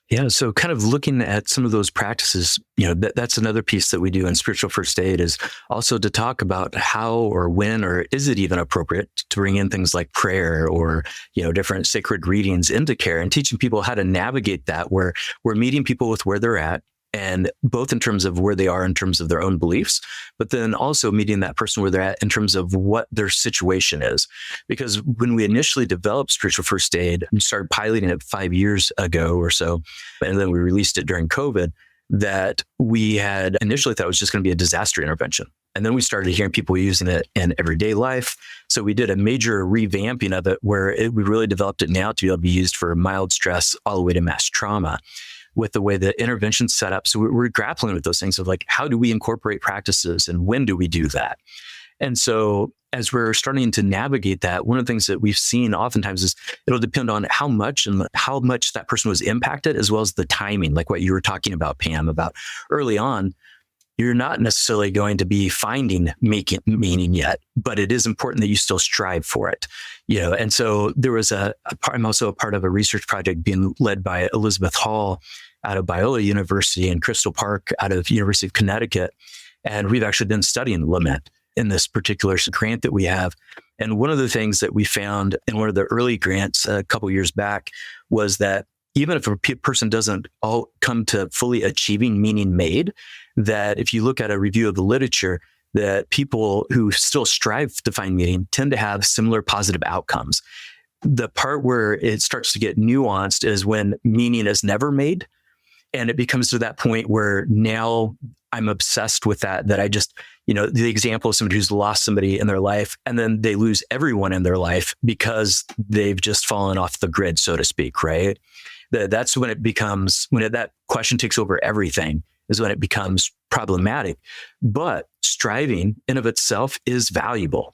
Yeah, so kind of looking at some of those practices, that's another piece that we do in spiritual first aid, is also to talk about how or when or is it even appropriate to bring in things like prayer or, different sacred readings into care, and teaching people how to navigate that, where we're meeting people with where they're at, and both in terms of where they are in terms of their own beliefs, but then also meeting that person where they're at in terms of what their situation is. Because when we initially developed spiritual first aid, we started piloting it 5 years ago or so, and then we released it during COVID, that we had initially thought it was just going to be a disaster intervention. And then we started hearing people using it in everyday life. So we did a major revamping of it, where we really developed it now to be able to be used for mild stress all the way to mass trauma, with the way the intervention's set up. So we're grappling with those things of how do we incorporate practices and when do we do that? And so as we're starting to navigate that, one of the things that we've seen oftentimes is it'll depend on how much that person was impacted, as well as the timing, like what you were talking about, Pam, about early on. You're not necessarily going to be making meaning yet, but it is important that you still strive for it. And so there was I'm also a part of a research project being led by Elizabeth Hall out of Biola University and Crystal Park out of University of Connecticut. And we've actually been studying lament in this particular grant that we have. And one of the things that we found in one of the early grants a couple of years back was that even if a person doesn't all come to fully achieving meaning made, that if you look at a review of the literature, that people who still strive to find meaning tend to have similar positive outcomes. The part where it starts to get nuanced is when meaning is never made. And it becomes to that point where now I'm obsessed with that I just, the example of somebody who's lost somebody in their life, and then they lose everyone in their life because they've just fallen off the grid, so to speak, right? That's when it becomes, that question takes over everything, is when it becomes problematic. But striving in of itself is valuable.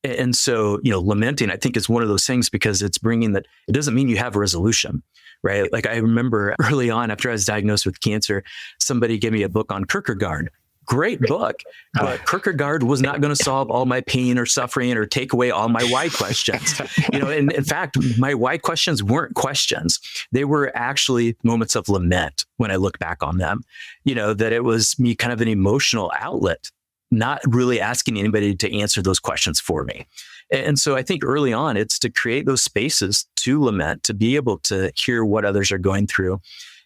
And so, lamenting, I think, is one of those things, because it's bringing that, it doesn't mean you have a resolution, right? I remember early on, after I was diagnosed with cancer, somebody gave me a book on Kierkegaard. Great book, but Kierkegaard was not going to solve all my pain or suffering or take away all my why questions. And in fact, my why questions weren't questions. They were actually moments of lament when I look back on them, that it was me kind of an emotional outlet, not really asking anybody to answer those questions for me. And so I think early on, it's to create those spaces to lament, to be able to hear what others are going through.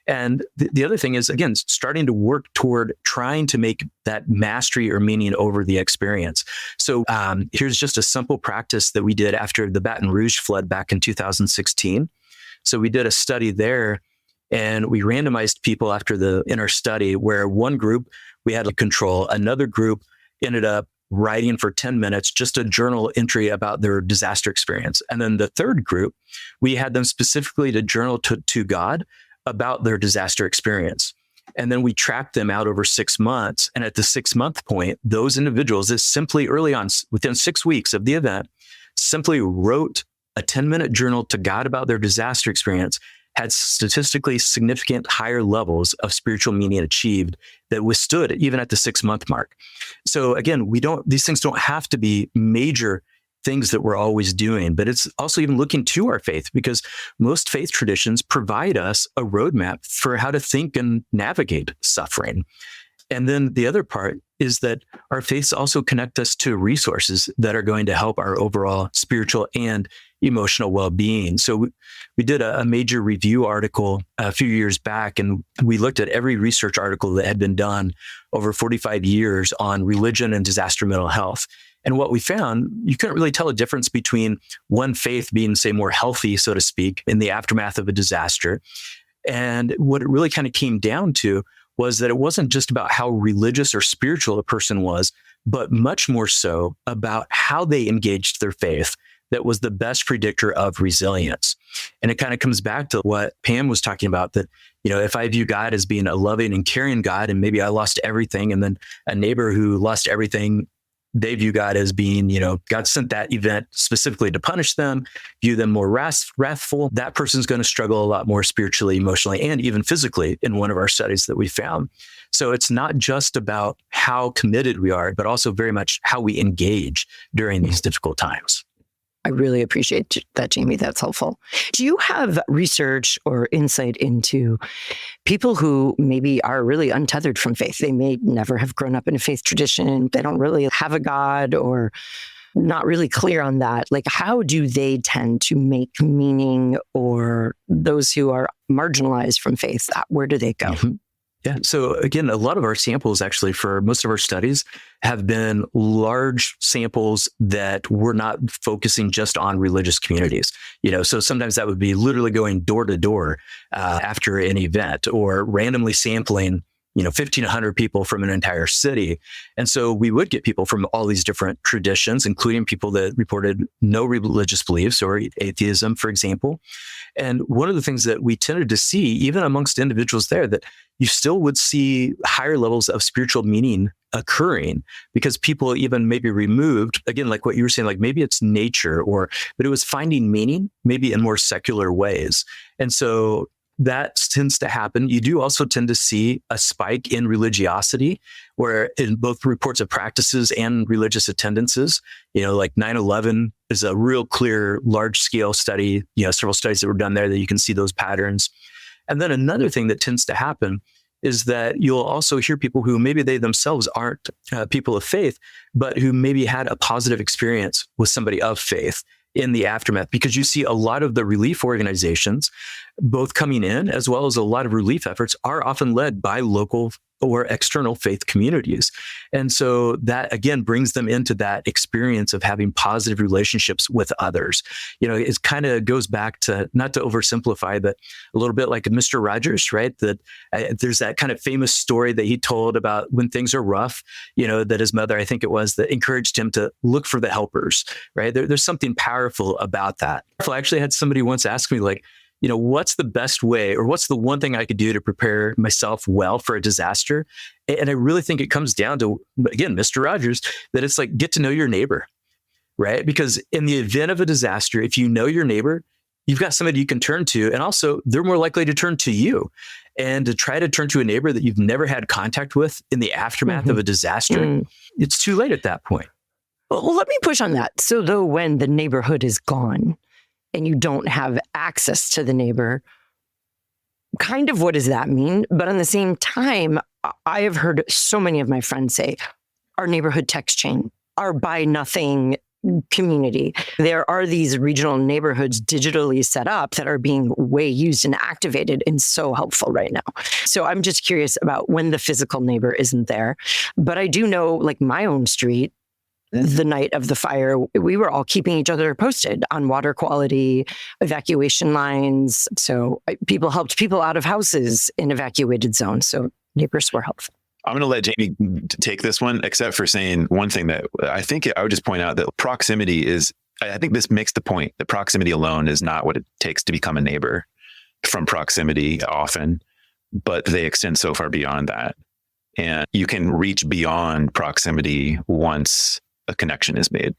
And the other thing is, again, starting to work toward trying to make that mastery or meaning over the experience. So here's just a simple practice that we did after the Baton Rouge flood back in 2016. So we did a study there, and we randomized people in our study, where one group, we had a control, another group ended up writing for 10 minutes, just a journal entry about their disaster experience. And then the third group, we had them specifically to journal to God about their disaster experience. And then we tracked them out over 6 months. And at the 6-month point, those individuals that simply early on, within 6 weeks of the event, simply wrote a 10-minute journal to God about their disaster experience. had statistically significant higher levels of spiritual meaning achieved that withstood even at the 6-month mark. So again, these things don't have to be major things that we're always doing, but it's also even looking to our faith, because most faith traditions provide us a roadmap for how to think and navigate suffering. And then the other part is that our faiths also connect us to resources that are going to help our overall spiritual and emotional well-being. So we did a major review article a few years back, and we looked at every research article that had been done over 45 years on religion and disaster mental health. And what we found, you couldn't really tell a difference between one faith being, say, more healthy, so to speak, in the aftermath of a disaster. And what it really kind of came down to was that it wasn't just about how religious or spiritual a person was, but much more so about how they engaged their faith that was the best predictor of resilience. And it kind of comes back to what Pam was talking about, that, if I view God as being a loving and caring God, and maybe I lost everything, and then a neighbor who lost everything, they view God as being, God sent that event specifically to punish them, view them more wrathful. That person's going to struggle a lot more spiritually, emotionally, and even physically in one of our studies that we found. So it's not just about how committed we are, but also very much how we engage during these difficult times. I really appreciate that, Jamie. That's helpful. Do you have research or insight into people who maybe are really untethered from faith? They may never have grown up in a faith tradition. They don't really have a God, or not really clear on that. Like, how do they tend to make meaning, or those who are marginalized from faith, where do they go? Mm-hmm. Yeah. So again, a lot of our samples actually for most of our studies have been large samples that we're not focusing just on religious communities. So sometimes that would be literally going door to door after an event, or randomly sampling 1,500 people from an entire city. And so we would get people from all these different traditions, including people that reported no religious beliefs or atheism, for example. And one of the things that we tended to see, even amongst individuals there, that you still would see higher levels of spiritual meaning occurring, because people even maybe removed, again, like what you were saying, like maybe it's nature, but it was finding meaning maybe in more secular ways. And so that tends to happen. You do also tend to see a spike in religiosity, where in both reports of practices and religious attendances, like 9/11 is a real clear, large scale study, several studies that were done there that you can see those patterns. And then another thing that tends to happen is that you'll also hear people who maybe they themselves aren't people of faith, but who maybe had a positive experience with somebody of faith in the aftermath, because you see a lot of the relief organizations, both coming in as well as a lot of relief efforts, are often led by local or external faith communities. And so that, again, brings them into that experience of having positive relationships with others. It kind of goes back to, not to oversimplify, but a little bit like Mr. Rogers, right? That there's that kind of famous story that he told about when things are rough, that his mother, I think it was, that encouraged him to look for the helpers, right? There's something powerful about that. I actually had somebody once ask me, like, what's the best way, or what's the one thing I could do to prepare myself well for a disaster? And I really think it comes down to, again, Mr. Rogers, that it's like, get to know your neighbor, right? Because in the event of a disaster, if you know your neighbor, you've got somebody you can turn to, and also they're more likely to turn to you. And to try to turn to a neighbor that you've never had contact with in the aftermath of a disaster, it's too late at that point. Well, let me push on that. So though, when the neighborhood is gone, and you don't have access to the neighbor, kind of what does that mean? But on the same time, I have heard so many of my friends say, our neighborhood text chain, our buy nothing community. There are these regional neighborhoods digitally set up that are being way used and activated and so helpful right now. So I'm just curious about when the physical neighbor isn't there. But I do know, like my own street, the night of the fire, we were all keeping each other posted on water quality, evacuation lines. So people helped people out of houses in evacuated zones. So neighbors were helpful. I'm going to let Jamie take this one, except for saying one thing that I think I would just point out, that proximity is, I think this makes the point that proximity alone is not what it takes to become a neighbor. From proximity often, but they extend so far beyond that. And you can reach beyond proximity once a connection is made.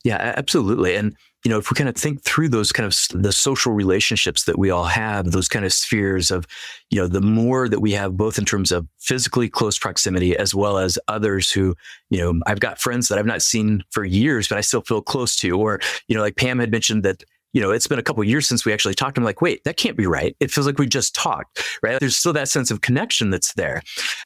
Yeah, absolutely. And if we kind of think through those kind of the social relationships that we all have, those kind of spheres of, the more that we have, both in terms of physically close proximity, as well as others who, I've got friends that I've not seen for years, but I still feel close to, or, like Pam had mentioned that, it's been a couple of years since we actually talked. I'm like, wait, that can't be right. It feels like we just talked, right? There's still that sense of connection that's there.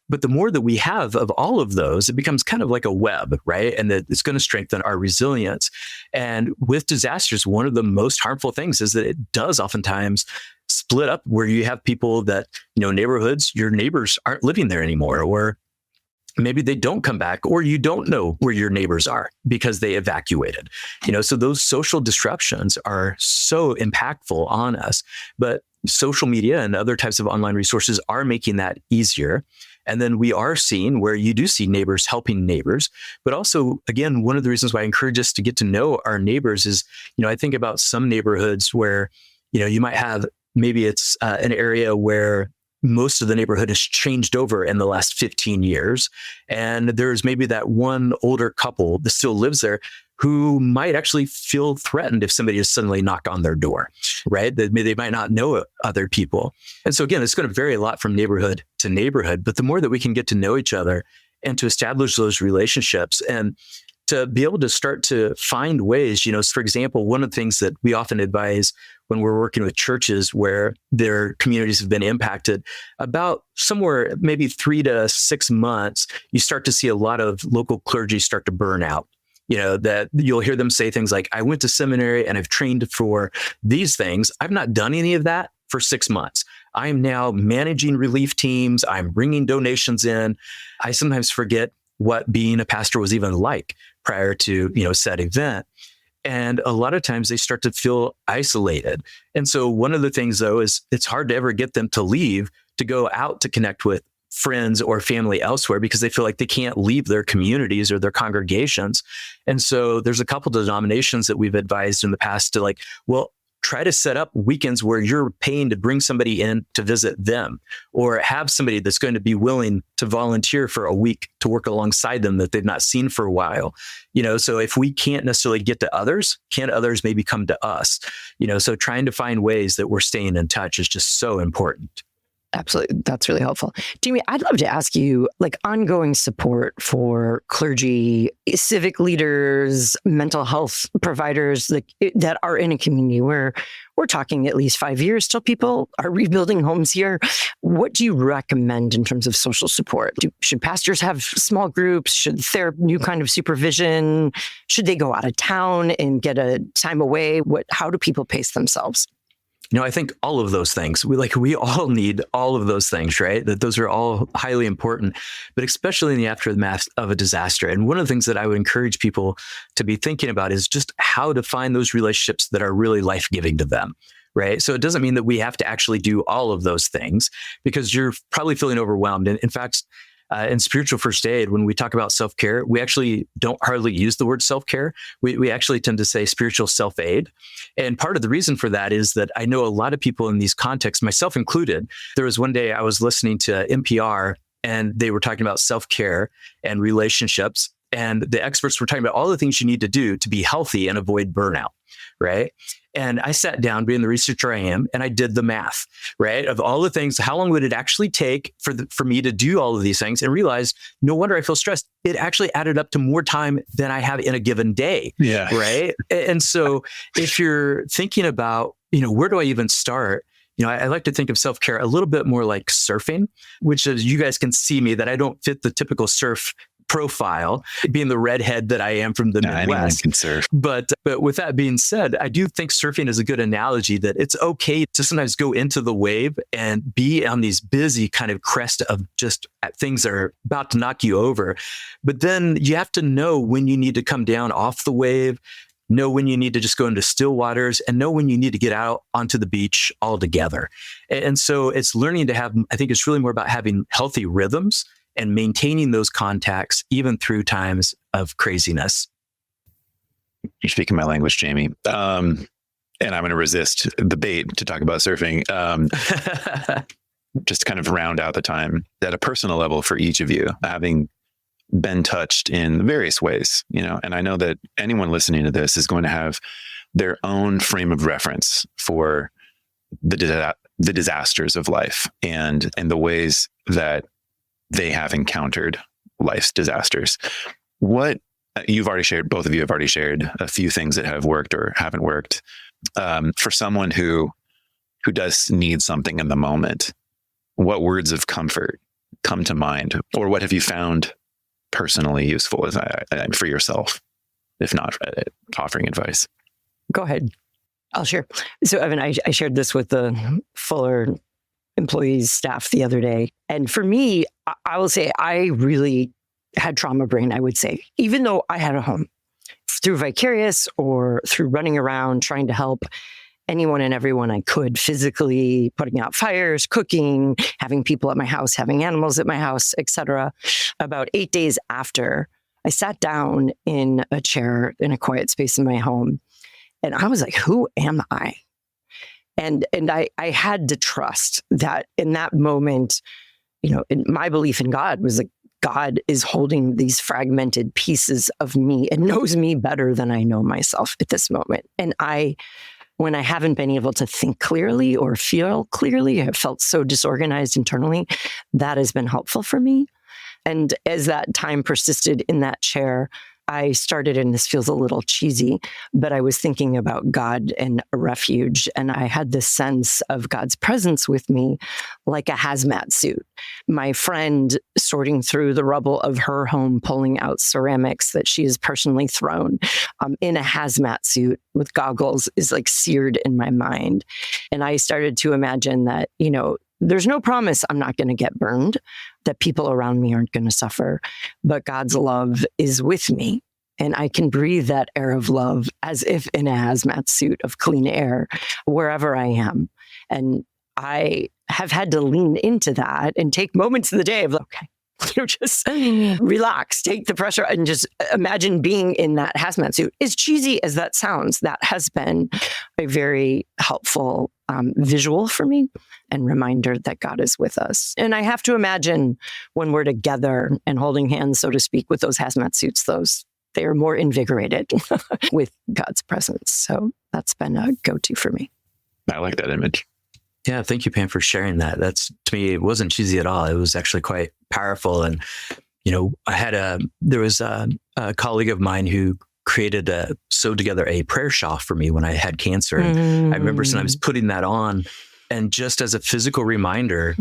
But the more that we have of all of those, it becomes kind of like a web, right? And that it's going to strengthen our resilience. And with disasters, one of the most harmful things is that it does oftentimes split up where you have people that, neighborhoods, your neighbors aren't living there anymore, or maybe they don't come back, or you don't know where your neighbors are because they evacuated. So those social disruptions are so impactful on us. But social media and other types of online resources are making that easier. And then we are seeing where you do see neighbors helping neighbors. But also, again, one of the reasons why I encourage us to get to know our neighbors is, I think about some neighborhoods where, you might have, maybe it's an area where most of the neighborhood has changed over in the last 15 years. And there's maybe that one older couple that still lives there who might actually feel threatened if somebody just suddenly knocked on their door, right? They might not know other people. And so again, it's going to vary a lot from neighborhood to neighborhood, but the more that we can get to know each other and to establish those relationships and to be able to start to find ways, for example, one of the things that we often advise when we're working with churches where their communities have been impacted, about somewhere maybe 3 to 6 months, you start to see a lot of local clergy start to burn out. That you'll hear them say things like, I went to seminary and I've trained for these things. I've not done any of that for 6 months. I'm now managing relief teams. I'm bringing donations in. I sometimes forget what being a pastor was even like prior to, said event. And a lot of times they start to feel isolated. And so one of the things, though, is it's hard to ever get them to leave to go out to connect with friends or family elsewhere because they feel like they can't leave their communities or their congregations. And so there's a couple of denominations that we've advised in the past to try to set up weekends where you're paying to bring somebody in to visit them, or have somebody that's going to be willing to volunteer for a week to work alongside them that they've not seen for a while. So if we can't necessarily get to others, can others maybe come to us? So trying to find ways that we're staying in touch is just so important. Absolutely. That's really helpful. Jamie, I'd love to ask you, ongoing support for clergy, civic leaders, mental health providers that are in a community where we're talking at least 5 years till people are rebuilding homes here. What do you recommend in terms of social support? Should pastors have small groups? Should there new kind of supervision? Should they go out of town and get a time away? How do people pace themselves? I think all of those things, we all need all of those things, right? That those are all highly important, but especially in the aftermath of a disaster. And one of the things that I would encourage people to be thinking about is just how to find those relationships that are really life-giving to them, right? So it doesn't mean that we have to actually do all of those things because you're probably feeling overwhelmed. And in fact, in spiritual first aid, when we talk about self-care, we actually don't hardly use the word self-care. We actually tend to say spiritual self-aid. And part of the reason for that is that I know a lot of people in these contexts, myself included. There was one day I was listening to NPR and they were talking about self-care and relationships. And the experts were talking about all the things you need to do to be healthy and avoid burnout, right? And I sat down, being the researcher I am, and I did the math, right? Of all the things, how long would it actually take for me to do all of these things, and realized, no wonder I feel stressed. It actually added up to more time than I have in a given day, right? And so if you're thinking about, where do I even start? I like to think of self-care a little bit more like surfing, which is, you guys can see me that I don't fit the typical surf profile, being the redhead that I am from the Midwest. Anyone can surf. But with that being said, I do think surfing is a good analogy that it's okay to sometimes go into the wave and be on these busy kind of crest of just things that are about to knock you over. But then you have to know when you need to come down off the wave, know when you need to just go into still waters, and know when you need to get out onto the beach altogether. And so it's learning to have, I think it's really more about having healthy rhythms and maintaining those contacts even through times of craziness. You're speaking my language, Jamie. And I'm going to resist the bait to talk about surfing. Just to kind of round out the time at a personal level for each of you, having been touched in various ways, and I know that anyone listening to this is going to have their own frame of reference for the disasters of life and the ways that they have encountered life's disasters. What you've already shared, both of you have already shared a few things that have worked or haven't worked. For someone who does need something in the moment, what words of comfort come to mind, or what have you found personally useful for yourself, if not offering advice? Go ahead. I'll share. So, Evan, I shared this with the Fuller employees, staff the other day. And for me, I will say I really had trauma brain, I would say, even though I had a home, through vicarious or through running around trying to help anyone and everyone I could, physically putting out fires, cooking, having people at my house, having animals at my house, etc. About 8 days after, I sat down in a chair in a quiet space in my home, and I was like, who am I? And I had to trust that in that moment, my belief in God was like, God is holding these fragmented pieces of me and knows me better than I know myself at this moment. And when I haven't been able to think clearly or feel clearly, I've felt so disorganized internally, that has been helpful for me. And as that time persisted in that chair, I started, and this feels a little cheesy, but I was thinking about God and a refuge. And I had this sense of God's presence with me like a hazmat suit. My friend sorting through the rubble of her home, pulling out ceramics that she has personally thrown in a hazmat suit with goggles is like seared in my mind. And I started to imagine that, there's no promise I'm not going to get burned, that people around me aren't going to suffer, but God's love is with me. And I can breathe that air of love as if in a hazmat suit of clean air wherever I am. And I have had to lean into that and take moments of the day of, okay, just relax, take the pressure, and just imagine being in that hazmat suit. As cheesy as that sounds, that has been a very helpful visual for me and reminder that God is with us. And I have to imagine when we're together and holding hands, so to speak, with those hazmat suits, they are more invigorated with God's presence. So that's been a go-to for me. I like that image. Yeah, thank you, Pam, for sharing that. That's, to me, it wasn't cheesy at all. It was actually quite powerful. And, there was a colleague of mine who sewed together a prayer shawl for me when I had cancer. And I remember sometimes putting that on, and just as a physical reminder,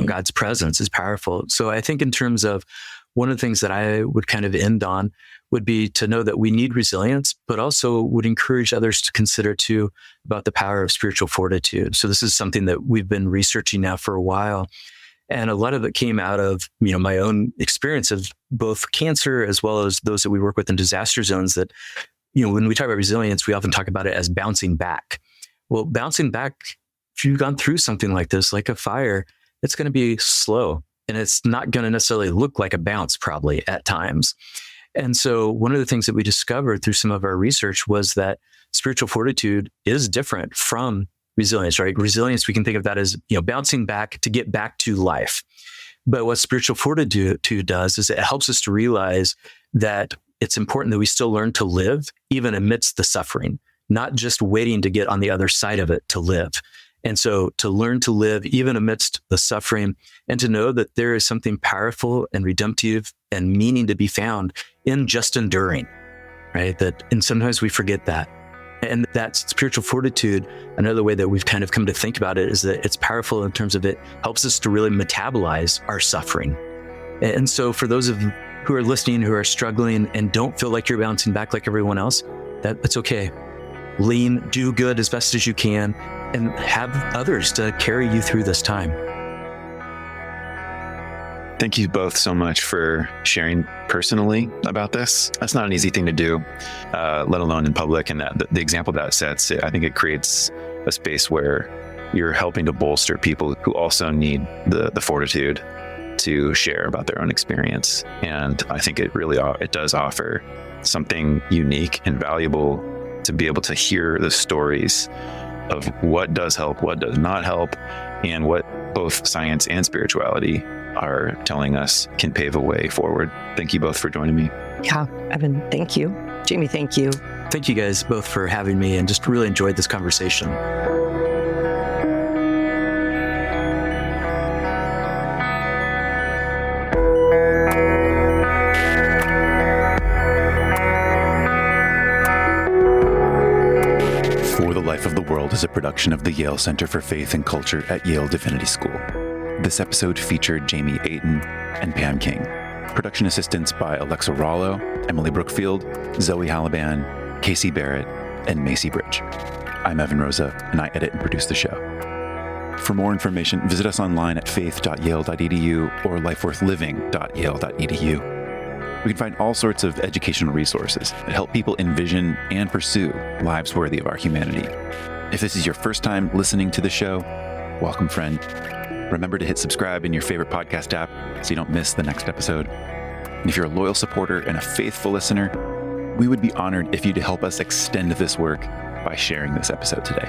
God's presence is powerful. So I think in terms of one of the things that I would kind of end on would be to know that we need resilience, but also would encourage others to consider too about the power of spiritual fortitude. So this is something that we've been researching now for a while. And a lot of it came out of, my own experience of both cancer as well as those that we work with in disaster zones that, when we talk about resilience, we often talk about it as bouncing back. Well, bouncing back, if you've gone through something like this, like a fire, it's going to be slow. And it's not going to necessarily look like a bounce probably at times. And so one of the things that we discovered through some of our research was that spiritual fortitude is different from resilience, right? Resilience, we can think of that as, bouncing back to get back to life. But what spiritual fortitude does is it helps us to realize that it's important that we still learn to live even amidst the suffering, not just waiting to get on the other side of it to live. And so to learn to live even amidst the suffering, and to know that there is something powerful and redemptive and meaning to be found in just enduring, right? And sometimes we forget that. And that spiritual fortitude, another way that we've kind of come to think about it is that it's powerful in terms of it helps us to really metabolize our suffering. And so for those of you who are listening, who are struggling and don't feel like you're bouncing back like everyone else, that's okay. Lean, do good as best as you can, and have others to carry you through this time. Thank you both so much for sharing personally about this. That's not an easy thing to do, let alone in public. And the example that sets, I think it creates a space where you're helping to bolster people who also need the fortitude to share about their own experience. And I think it does offer something unique and valuable to be able to hear the stories of what does help, what does not help, and what both science and spirituality are telling us can pave a way forward. Thank you both for joining me. Yeah, Evan, thank you. Jamie, thank you. Thank you guys both for having me and just really enjoyed this conversation. For the Life of the World is a production of the Yale Center for Faith and Culture at Yale Divinity School. This episode featured Jamie Aten and Pam King. Production assistance by Alexa Rollo, Emily Brookfield, Zoe Halaban, Casey Barrett, and Macy Bridge. I'm Evan Rosa, and I edit and produce the show. For more information, visit us online at faith.yale.edu or lifeworthliving.yale.edu. We can find all sorts of educational resources that help people envision and pursue lives worthy of our humanity. If this is your first time listening to the show, welcome, friend. Remember to hit subscribe in your favorite podcast app so you don't miss the next episode. And if you're a loyal supporter and a faithful listener, we would be honored if you'd help us extend this work by sharing this episode today.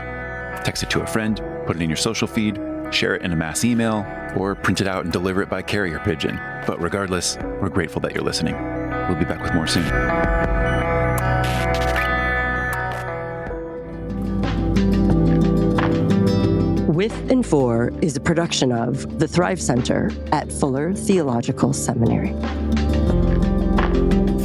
Text it to a friend, put it in your social feed, share it in a mass email, or print it out and deliver it by carrier pigeon. But regardless, we're grateful that you're listening. We'll be back with more soon. With and For is a production of the Thrive Center at Fuller Theological Seminary.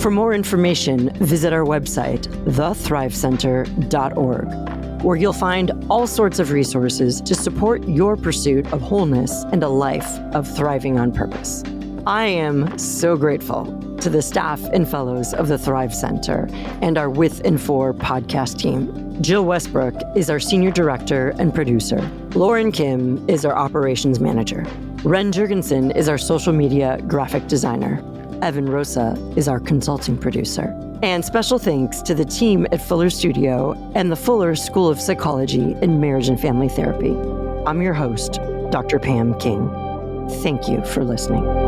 For more information, visit our website, thethrivecenter.org, where you'll find all sorts of resources to support your pursuit of wholeness and a life of thriving on purpose. I am so grateful to the staff and fellows of the Thrive Center and our With and For podcast team. Jill Westbrook is our senior director and producer. Lauren Kim is our operations manager. Ren Jurgensen is our social media graphic designer. Evan Rosa is our consulting producer. And special thanks to the team at Fuller Studio and the Fuller School of Psychology and Marriage and Family Therapy. I'm your host, Dr. Pam King. Thank you for listening.